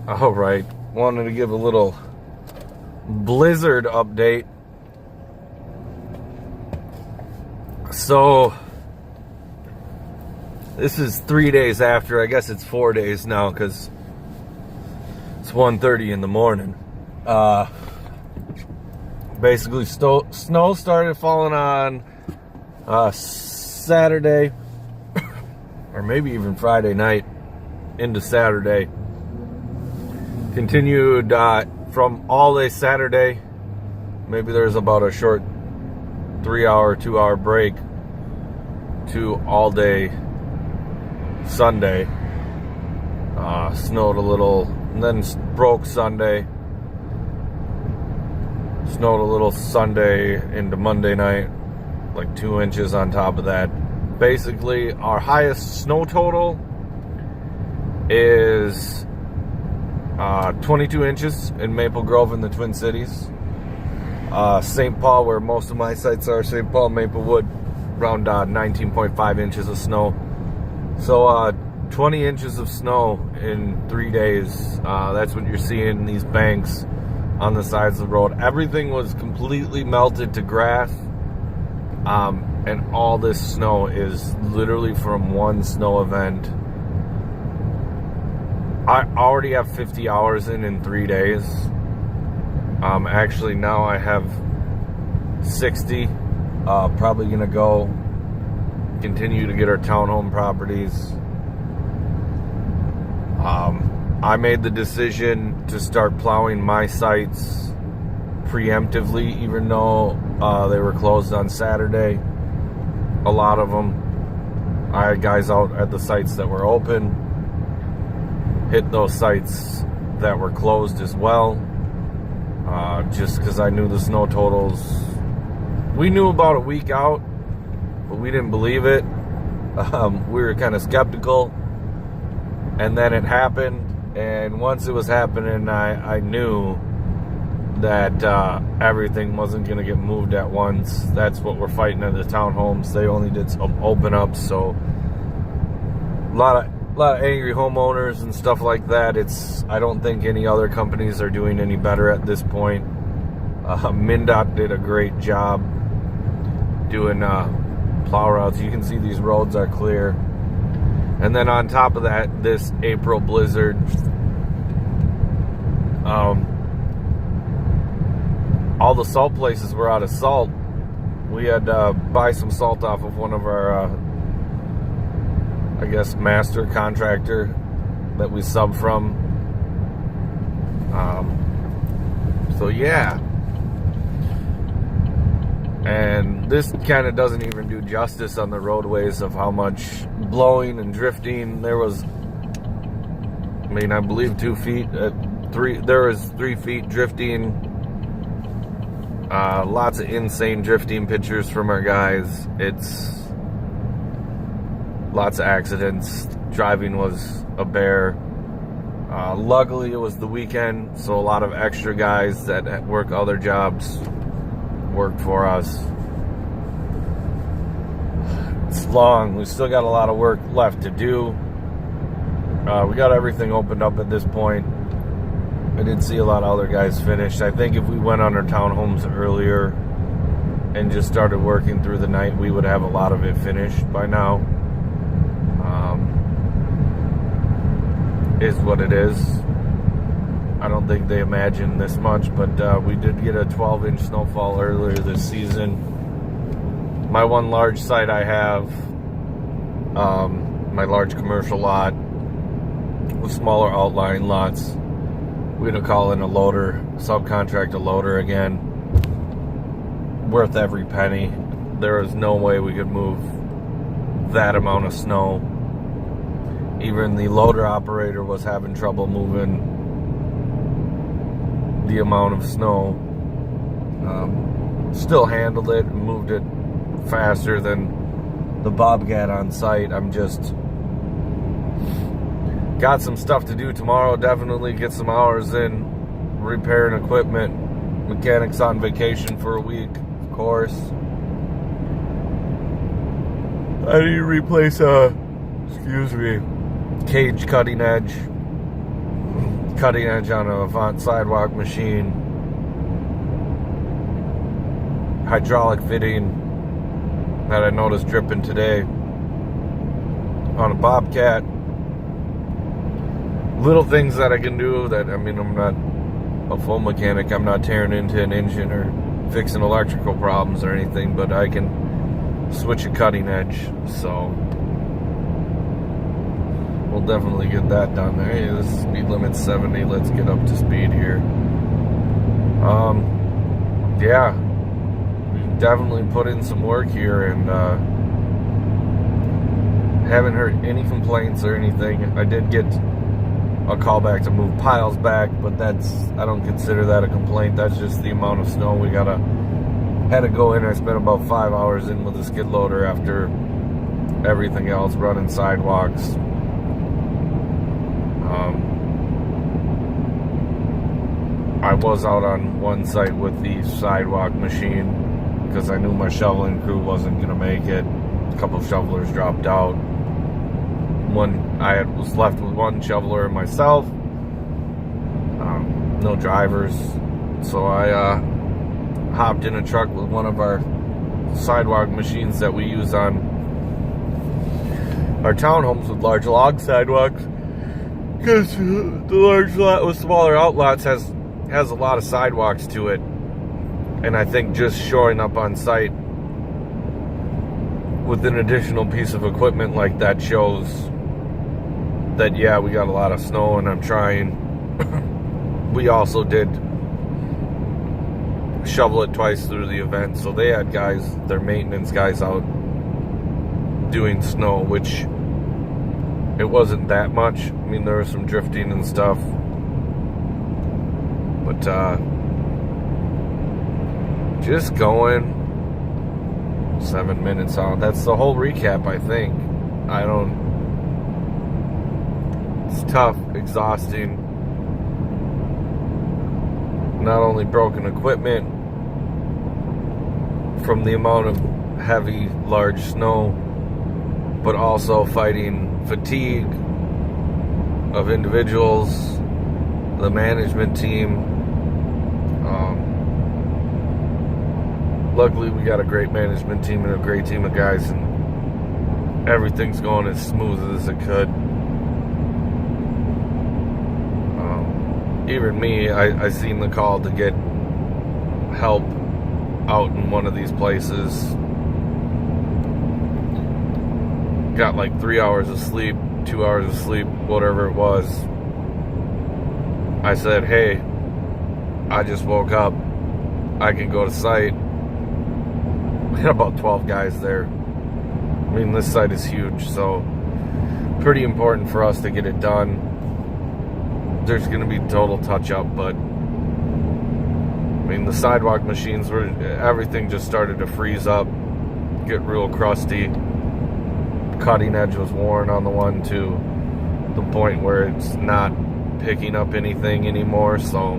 All right, wanted to give a little blizzard update. So this is 3 days after. I guess it's 4 days now because it's 1:30 in the morning. Basically, snow started falling on Saturday, or maybe even Friday night into Saturday. Continued from all day Saturday. Maybe there's about a short 3-hour, 2-hour break to all day Sunday. Snowed a little, and then broke Sunday. Snowed a little Sunday into Monday night, like 2 inches on top of that. Basically, our highest snow total is 22 inches in Maple Grove in the Twin Cities. St. Paul, where most of my sites are, St. Paul, Maplewood, around 19.5 inches of snow. So 20 inches of snow in 3 days. That's what you're seeing, these banks on the sides of the road. Everything was completely melted to grass. And all this snow is literally from one snow event. I already have 50 hours in 3 days. Actually, now I have 60. Probably gonna go continue to get our townhome properties. I made the decision to start plowing my sites preemptively, even though they were closed on Saturday. A lot of them. I had guys out at the sites that were open, hit those sites that were closed as well, just because I knew the snow totals. We knew about a week out, but we didn't believe it. We were kind of skeptical, and then it happened. And once it was happening, I knew that everything wasn't going to get moved at once. That's what we're fighting at the townhomes. They only did some open ups, so a lot of angry homeowners and stuff like that. I don't think any other companies are doing any better at this point. MnDOT did a great job doing plow routes. You can see these roads are clear. And then on top of that, this April blizzard, all the salt places were out of salt. We had to buy some salt off of one of our, I guess, master contractor that we sub from. So yeah. And this kind of doesn't even do justice on the roadways of how much blowing and drifting. There was, I believe 2 feet, there was 3 feet drifting. Lots of insane drifting pictures from our guys. It's lots of accidents. Driving was a bear. Luckily, it was the weekend, so a lot of extra guys that work other jobs worked for us. It's long. We still got a lot of work left to do. We got everything opened up at this point. I did see a lot of other guys finish. I think if we went on our townhomes earlier and just started working through the night, we would have a lot of it finished by now. Is what it is. I don't think they imagined this much, but we did get a 12-inch snowfall earlier this season. My one large site I have, my large commercial lot with smaller outlying lots, we're going to call in a loader, subcontract a loader again, worth every penny. There is no way we could move that amount of snow. Even the loader operator was having trouble moving the amount of snow. Still handled it and moved it faster than the Bobcat on site. I'm just got some stuff to do tomorrow. Definitely get some hours in repairing equipment. Mechanics on vacation for a week, of course. I need to replace cage cutting edge. cutting edge on a Avant sidewalk machine, hydraulic fitting that I noticed dripping today on a Bobcat. Little things that I can do that, I mean, I'm not a full mechanic. I'm not tearing into an engine or fixing electrical problems or anything, but I can switch a cutting edge. So we'll definitely get that done. Hey, the speed limit's 70. Let's get up to speed here. Yeah, we've definitely put in some work here, and haven't heard any complaints or anything. I did get a call back to move piles back, but I don't consider that a complaint. That's just the amount of snow we had to go in. I spent about 5 hours in with a skid loader after everything else, running sidewalks. I was out on one site with the sidewalk machine because I knew my shoveling crew wasn't going to make it. A couple of shovelers dropped out. I was left with one shoveler and myself. No drivers. So I hopped in a truck with one of our sidewalk machines that we use on our townhomes with large log sidewalks, because the large lot with smaller outlots has a lot of sidewalks to it. And I think just showing up on site with an additional piece of equipment like that shows that, yeah, we got a lot of snow and I'm trying. We also did shovel it twice through the event, so they had their maintenance guys out doing snow, which it wasn't that much. I mean, there was some drifting and stuff, but just going 7 minutes on. That's the whole recap, I think. It's tough, exhausting. Not only broken equipment from the amount of heavy, large snow, but also fighting fatigue of individuals, the management team. Luckily, we got a great management team and a great team of guys, and everything's going as smooth as it could. Even me, I seen the call to get help out in one of these places. Got like 3 hours of sleep, 2 hours of sleep, whatever it was. I said, hey, I just woke up. I can go to site. We had about 12 guys there. I mean, this site is huge, so pretty important for us to get it done. There's going to be total touch-up, but I mean, the sidewalk machines everything just started to freeze up, get real crusty. Cutting edge was worn on the one to the point where it's not picking up anything anymore, so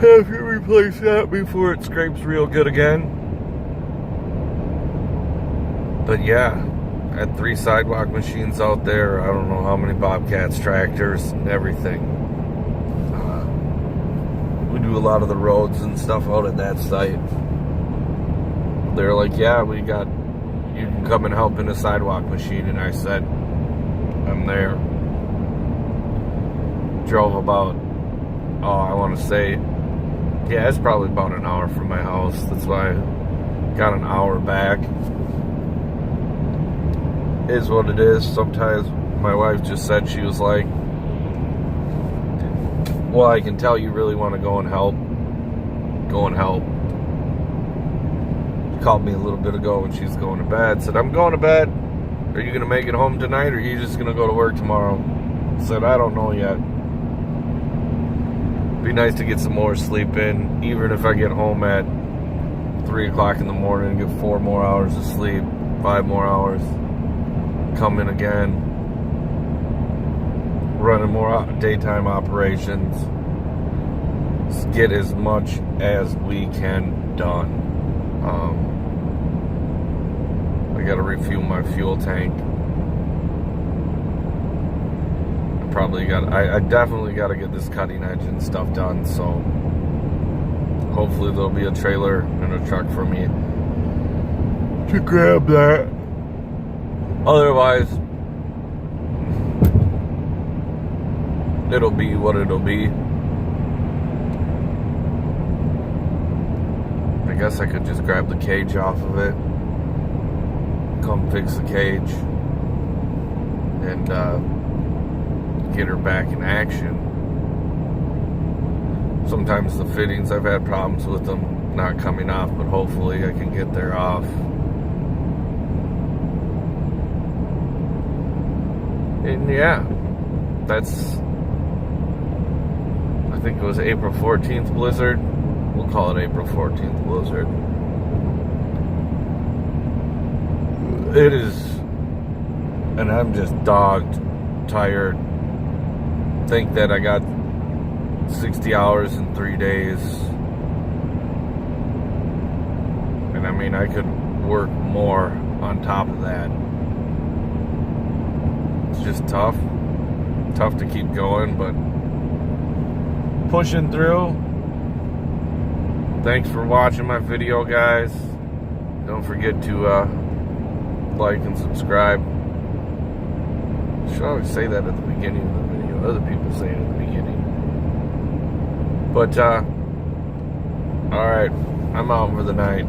have to replace that before it scrapes real good again. But yeah, had 3 sidewalk machines out there. I don't know how many Bobcats, tractors, and everything. We do a lot of the roads and stuff out at that site. They're like, yeah, you can come and help in a sidewalk machine. And I said, I'm there. Drove about, I want to say, yeah, it's probably about an hour from my house. That's why I got an hour back. Is what it is. Sometimes my wife just said, she was like, well, I can tell you really want to go and help. Go and help. She called me a little bit ago when she's going to bed. Said, I'm going to bed. Are you going to make it home tonight, or are you just going to go to work tomorrow? Said, I don't know yet. Be nice to get some more sleep in, even if I get home at 3 o'clock in the morning and get 4 more hours of sleep, 5 more hours. Come in again, running more daytime operations, get as much as we can done. I gotta refuel my fuel tank. I definitely got to get this cutting edge and stuff done. So hopefully there'll be a trailer and a truck for me to grab that. Otherwise, it'll be what it'll be. I guess I could just grab the cage off of it, come fix the cage, and get her back in action. Sometimes the fittings, I've had problems with them not coming off, but hopefully I can get there off. And yeah, that's, I think it was April 14th blizzard. We'll call it April 14th blizzard. It is, and I'm just dogged, tired. Think that I got 60 hours in 3 days. And I mean, I could work more on top of that. It's just tough. Tough to keep going, but pushing through. Thanks for watching my video, guys. Don't forget to like and subscribe. Should always say that at the beginning of the video. Other people say it at the beginning. But alright, I'm out for the night.